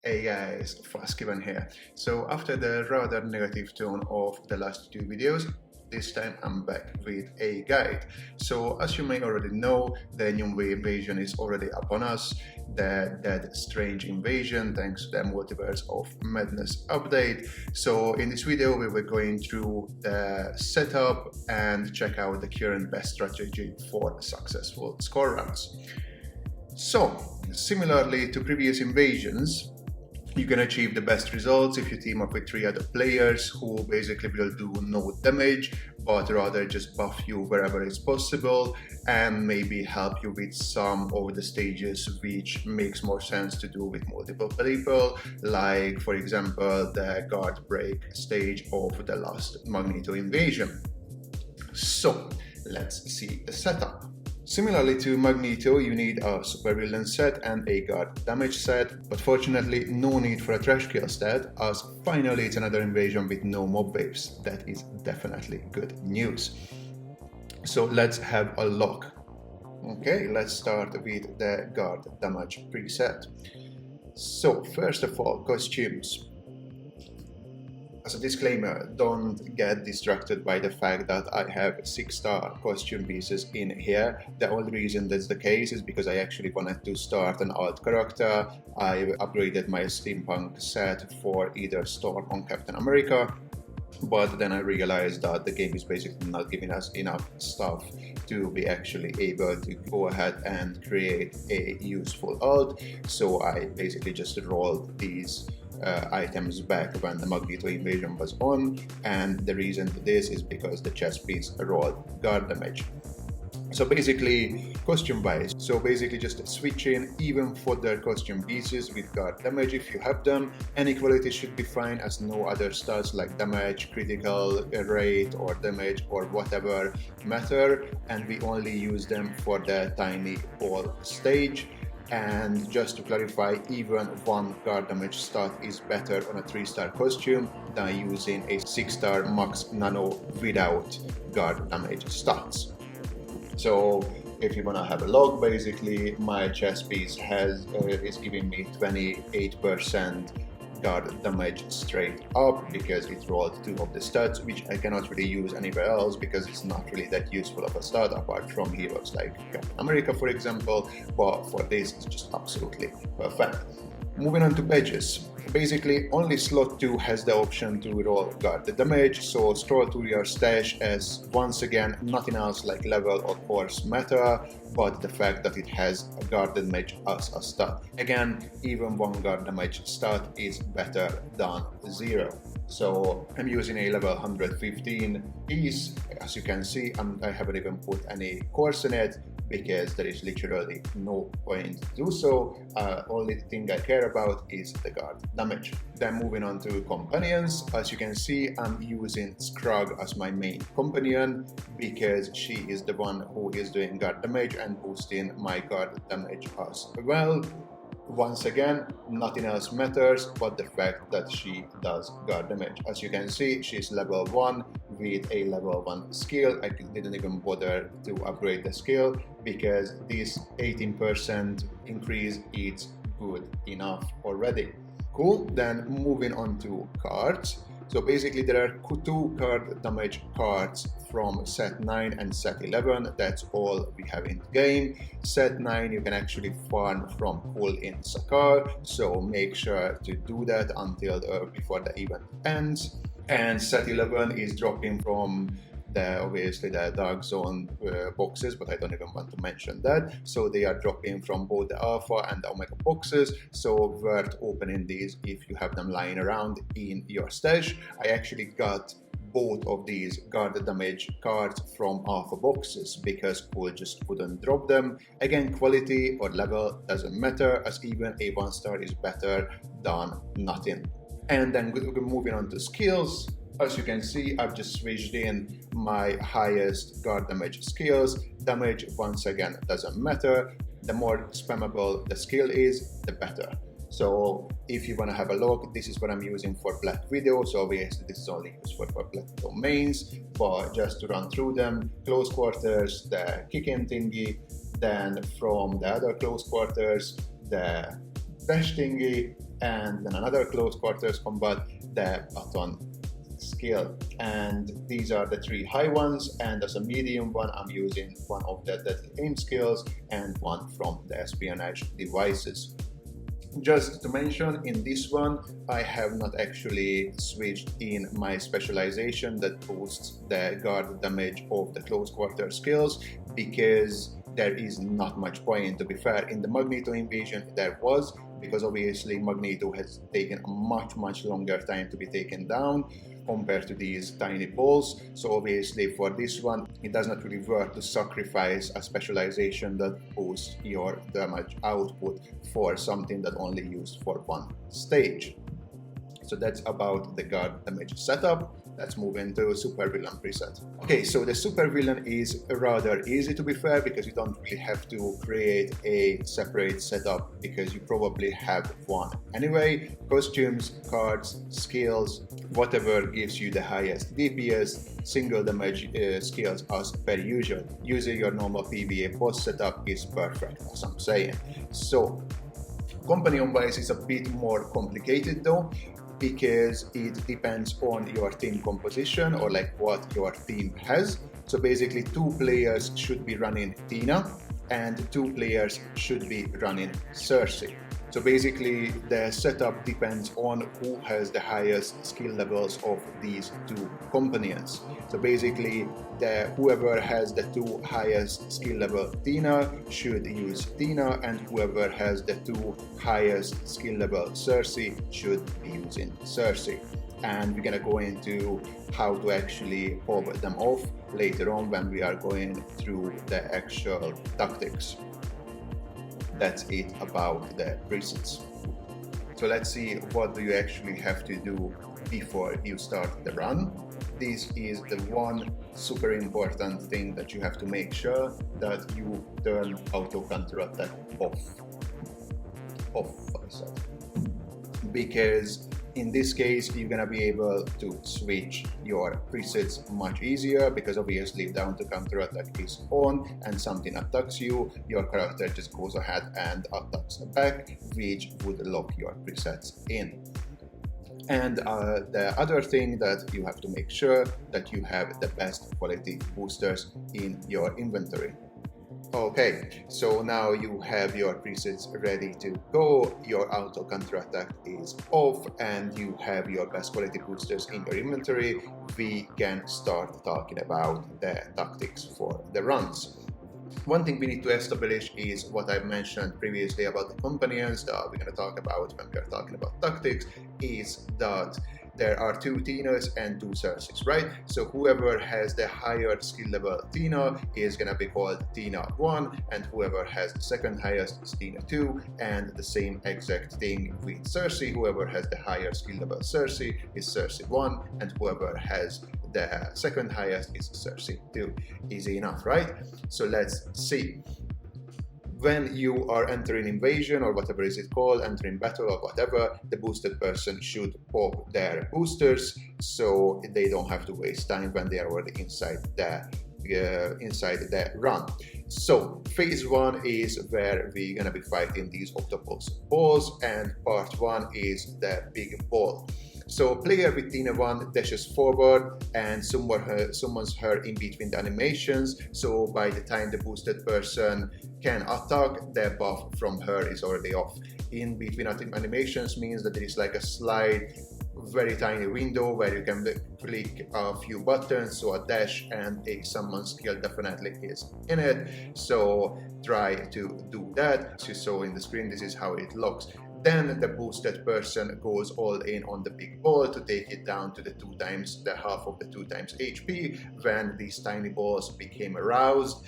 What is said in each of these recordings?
Hey guys, Faskivan here. So after the rather negative tone of the last two videos, this time I'm back with a guide. So as you may already know, the Nyungwe invasion is already upon us. That strange invasion thanks to the Multiverse of Madness update. So in this video we were going through the setup and check out the current best strategy for successful score runs. So similarly to previous invasions, you can achieve the best results if you team up with 3 other players who basically will do no damage, but rather just buff you wherever it's possible and maybe help you with some of the stages which makes more sense to do with multiple people, like for example the guard break stage of the last Magneto invasion. So let's see the setup. Similarly to Magneto, you need a supervillain set and a guard damage set, but fortunately no need for a trash kill stat, as finally it's another invasion with no mob waves. That is definitely good news. So let's have a look. Okay, let's start with the guard damage preset. So first of all, costumes. As a disclaimer, don't get distracted by the fact that I have 6-star costume pieces in here. The only reason that's the case is because I actually wanted to start an alt character. I upgraded my steampunk set for either Storm or Captain America, but then I realized that the game is basically not giving us enough stuff to be actually able to go ahead and create a useful alt. So I basically just rolled these items back when the Magneto invasion was on, and the reason for this is because the chest piece rolled guard damage. So basically, costume wise, just switch in even fodder costume pieces with guard damage if you have them. Any quality should be fine, as no other stats like damage, critical rate or damage or whatever matter, and we only use them for the tiny ball stage. And just to clarify, even 1 guard damage stat is better on a 3-star costume than using a 6-star max nano without guard damage stats. So if you want to have a log, basically my chest piece is giving me 28% guard damage straight up because it rolled 2 of the stats, which I cannot really use anywhere else because it's not really that useful of a stat apart from heroes like Captain America, for example, but for this it's just absolutely perfect. Moving on to badges. Basically, only slot 2 has the option to roll guard damage, so scroll to your stash as once again nothing else like level or course matter, but the fact that it has a guard damage as a stat. Again, even 1 guard damage stat is better than 0. So I'm using a level 115 piece. As you can see, I haven't even put any course in it, because there is literally no point to do so. Only thing I care about is the guard damage. Then moving on to companions, as you can see, I'm using Scrug as my main companion because she is the one who is doing guard damage and boosting my guard damage as well. Once again, nothing else matters but the fact that she does guard damage. As you can see, she's level 1 with a level 1 skill. I didn't even bother to upgrade the skill because this 18% increase is good enough already. Cool, then moving on to cards. So basically there are 2 guard damage cards from set 9 and set 11. That's all we have in the game. Set 9 you can actually farm from Pull in Sakaar, so make sure to do that until before the event ends. And set 11 is dropping from obviously the Dark Zone boxes, but I don't even want to mention that. So they are dropping from both the Alpha and the Omega boxes, so worth opening these if you have them lying around in your stash. I actually got both of these guard damage cards from Alpha boxes because Cool just wouldn't drop them. Again, quality or level doesn't matter, as even a 1-star is better than nothing. And then moving on to skills. As you can see, I've just switched in my highest guard damage skills. Damage, once again, doesn't matter. The more spammable the skill is, the better. So if you want to have a look, this is what I'm using for Black Widow. So obviously this is only useful for Black Widow mains, but just to run through them: close quarters, the kick-in thingy, then from the other close quarters, the dash thingy, and then another close quarters combat, the baton skill. And these are the 3 high ones, and as a medium one I'm using one of the deadly aim skills and one from the espionage devices. Just to mention, in this one I have not actually switched in my specialization that boosts the guard damage of the close quarter skills, because there is not much point. To be fair, in the Magneto invasion there was, because obviously Magneto has taken a much longer time to be taken down compared to these tiny balls. So obviously for this one it does not really work to sacrifice a specialization that boosts your damage output for something that only used for one stage. So that's about the guard damage setup. Let's move into supervillain preset. Okay, so the supervillain is rather easy, to be fair, because you don't really have to create a separate setup, because you probably have one anyway. Costumes, cards, skills, whatever gives you the highest DPS, single damage skills as per usual. Using your normal PvE boss setup is perfect, as I'm saying. So companion-wise is a bit more complicated though, because it depends on your team composition, or like what your team has. So basically 2 players should be running Tina and 2 players should be running Cersei. So basically the setup depends on who has the highest skill levels of these 2 companions. So basically whoever has the 2 highest skill level Tina should use Tina, and whoever has the 2 highest skill level Cersei should be using Cersei. And we're gonna go into how to actually pop them off later on when we are going through the actual tactics. That's it about the presets. So let's see, what do you actually have to do before you start the run. This is the one super important thing that you have to make sure that you turn auto counterattack off, I said. Because in this case you're gonna be able to switch your presets much easier, because obviously if the auto counterattack is on and something attacks you, your character just goes ahead and attacks back, which would lock your presets in. And the other thing that you have to make sure that you have the best quality boosters in your inventory. Okay, so now you have your presets ready to go, your auto counterattack is off, and you have your best quality boosters in your inventory. We can start talking about the tactics for the runs. One thing we need to establish is what I mentioned previously about the companions that we're going to talk about when we are talking about tactics, is that there are 2 Tinas and 2 Cerseis, right? So whoever has the higher skill level Tina is gonna be called Tina 1, and whoever has the second highest is Tina 2, and the same exact thing with Cersei. Whoever has the higher skill level Cersei is Cersei 1, and whoever has the second highest is Cersei 2. Easy enough, right? So let's see. When you are entering invasion, or whatever is it called, entering battle or whatever, the boosted person should pop their boosters so they don't have to waste time when they are already inside the run. So phase 1 is where we're gonna be fighting these octopus balls, and part 1 is the big ball. So player with Tina 1 dashes forward and summons her in between the animations, so by the time the boosted person can attack, the buff from her is already off. In between animations means that there is like a slide, very tiny window where you can click a few buttons, so a dash and a summon skill definitely is in it, so try to do that. As you saw in the screen, this is how it looks. Then the boosted person goes all in on the big ball to take it down to the half of the 2 times HP when these tiny balls became aroused.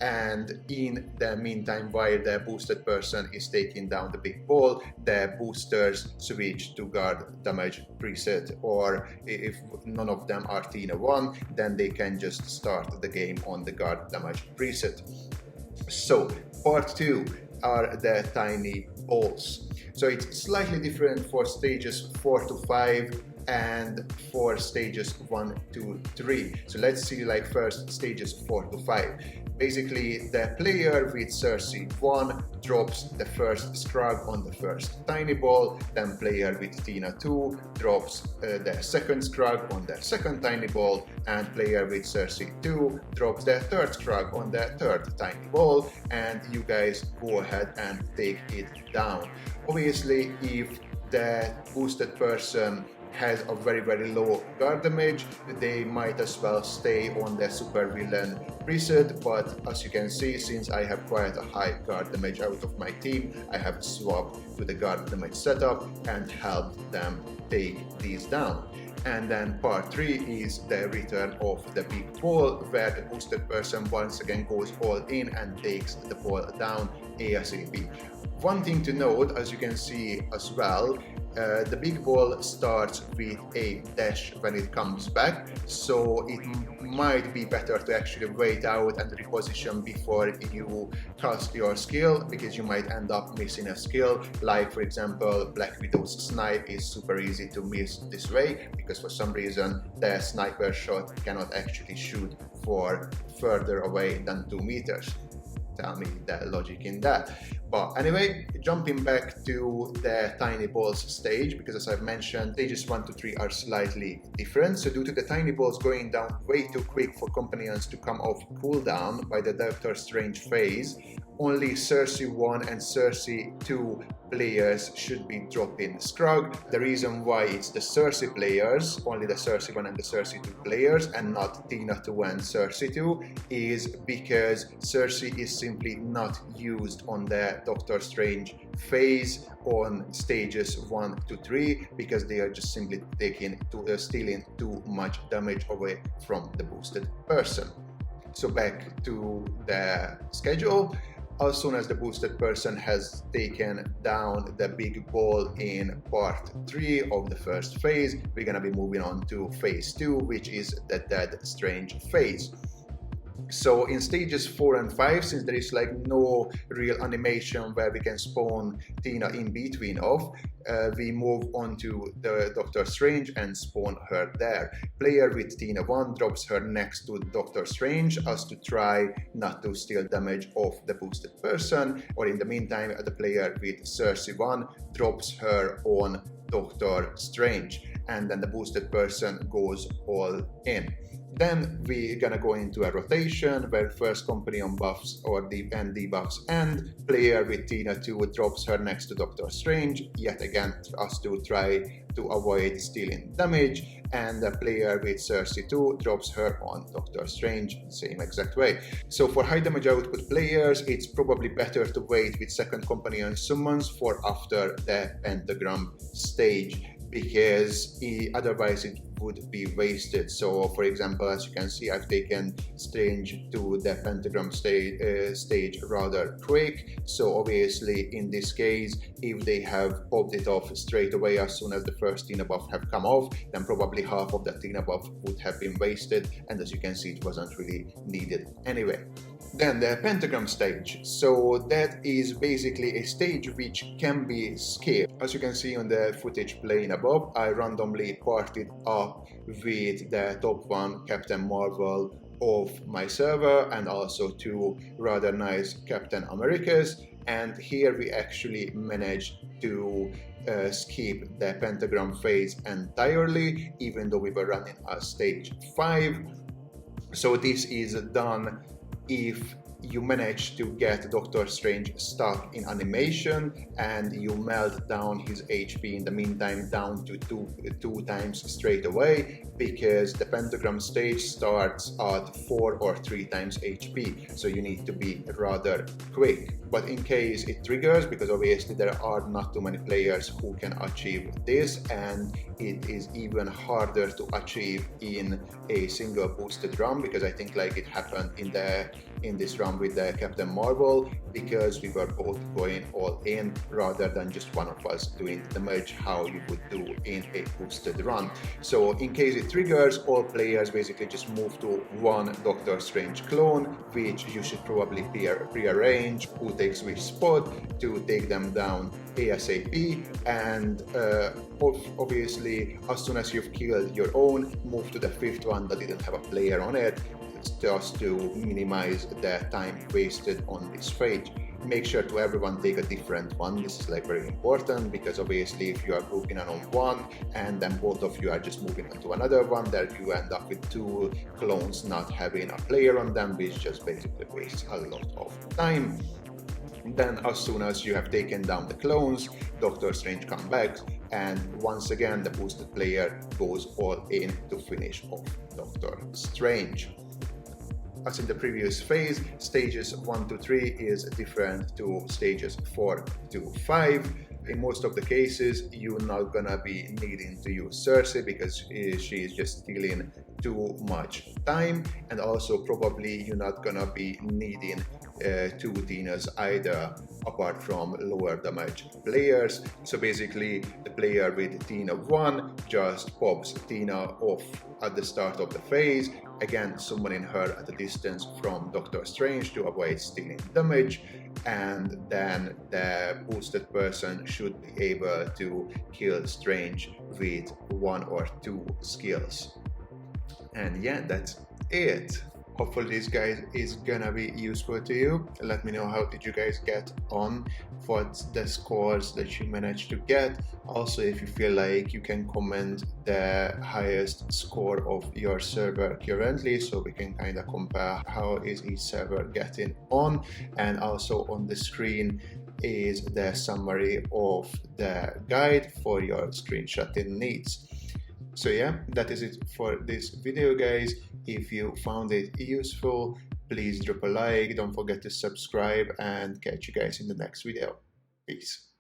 And in the meantime, while the boosted person is taking down the big ball, the boosters switch to guard damage preset, or if none of them are Tina 1, then they can just start the game on the guard damage preset. So part 2 are the tiny balls. So it's slightly different for stages 4 to 5. and for stages 1 to 3. So let's see like first stages 4 to 5. Basically, the player with Cersei 1 drops the first Scrag on the first tiny ball, then player with Tina 2 drops their second Scrag on their second tiny ball, and player with Cersei 2 drops their third Scrag on their third tiny ball, and you guys go ahead and take it down. Obviously, if the boosted person has a very low guard damage, they might as well stay on their supervillain preset, but as you can see, since I have quite a high guard damage out of my team, I have swapped to the guard damage setup and helped them take these down. And then part 3 is the return of the big ball, where the boosted person once again goes all in and takes the ball down ASAP. One thing to note, as you can see as well, the big ball starts with a dash when it comes back, so it might be better to actually wait out and reposition before you cast your skill, because you might end up missing a skill. Like for example, Black Widow's snipe is super easy to miss this way, because for some reason the sniper shot cannot actually shoot for further away than 2 meters. Tell me the logic in that. But anyway, jumping back to the tiny balls stage, because as I've mentioned, stages 1 to 3 are slightly different. So due to the tiny balls going down way too quick for companions to come off cooldown by the Doctor Strange phase, only Cersei 1 and Cersei 2 players should be dropping Scrag. The reason why it's the Cersei players, only the Cersei 1 and the Cersei 2 players, and not Tina 2 and Cersei 2, is because Cersei is simply not used on the Doctor Strange phase on stages 1 to 3, because they are just simply stealing too much damage away from the boosted person. So back to the schedule. As soon as the boosted person has taken down the big ball in part 3 of the first phase, we're gonna be moving on to phase 2, which is the Dead Strange phase. So in stages 4 and 5, since there is like no real animation where we can spawn Tina in between of, we move on to the Doctor Strange and spawn her there. Player with Tina 1 drops her next to Doctor Strange as to try not to steal damage off the boosted person, or in the meantime the player with Cersei 1 drops her on Doctor Strange, and then the boosted person goes all in. Then we're gonna go into a rotation where first companion buffs or and debuffs end. Player with Tina 2 drops her next to Doctor Strange, yet again us to try to avoid stealing damage, and the player with Cersei 2 drops her on Doctor Strange, same exact way. So for high damage output players, it's probably better to wait with second companion summons for after the pentagram stage, because otherwise it would be wasted. So for example, as you can see, I've taken Strange to the pentagram stage rather quick. So obviously in this case, if they have popped it off straight away as soon as the first Tina buff have come off, then probably half of that Tina buff would have been wasted, and as you can see, it wasn't really needed anyway. Then the pentagram stage. So that is basically a stage which can be skipped. As you can see on the footage playing above, I randomly partied up with the top 1 Captain Marvel of my server and also 2 rather nice Captain Americas, and here we actually managed to skip the pentagram phase entirely, even though we were running a stage 5. So this is done if you manage to get Doctor Strange stuck in animation and you melt down his HP in the meantime down to two times straight away, because the pentagram stage starts at 4 or 3 times HP, so you need to be rather quick. But in case it triggers, because obviously there are not too many players who can achieve this, and it is even harder to achieve in a single boosted run, because I think like it happened in in this round with the Captain Marvel, because we were both going all in rather than just one of us doing the damage how you would do in a boosted run. So in case it triggers, all players basically just move to one Doctor Strange clone, which you should probably prearrange who takes which spot to take them down ASAP, and obviously as soon as you've killed your own, move to the fifth one that didn't have a player on it, just to minimize the time wasted on this phase. Make sure to everyone take a different one. This is like very important, because obviously if you are grouping on one and then both of you are just moving on to another one, there you end up with two clones not having a player on them, which just basically wastes a lot of time. Then as soon as you have taken down the clones, Doctor Strange comes back, and once again the boosted player goes all in to finish off Doctor Strange. As in the previous phase, stages 1 to 3 is different to stages 4 to 5. In most of the cases, you're not gonna be needing to use Cersei, because she is just stealing too much time, and also probably you're not gonna be needing two Tinas either, apart from lower damage players. So basically the player with Tina 1 just pops Tina off at the start of the phase, again summoning her at a distance from Doctor Strange to avoid stealing damage, and then the boosted person should be able to kill Strange with 1 or 2 skills. And yeah, that's it. Hopefully this guide is gonna be useful to you. Let me know how did you guys get on, what's the scores that you managed to get. Also, if you feel like you can comment the highest score of your server currently, so we can kind of compare how is each server getting on. And also on the screen is the summary of the guide for your screenshotting needs. So yeah, that is it for this video, guys. If you found it useful, please drop a like, don't forget to subscribe, and catch you guys in the next video. Peace.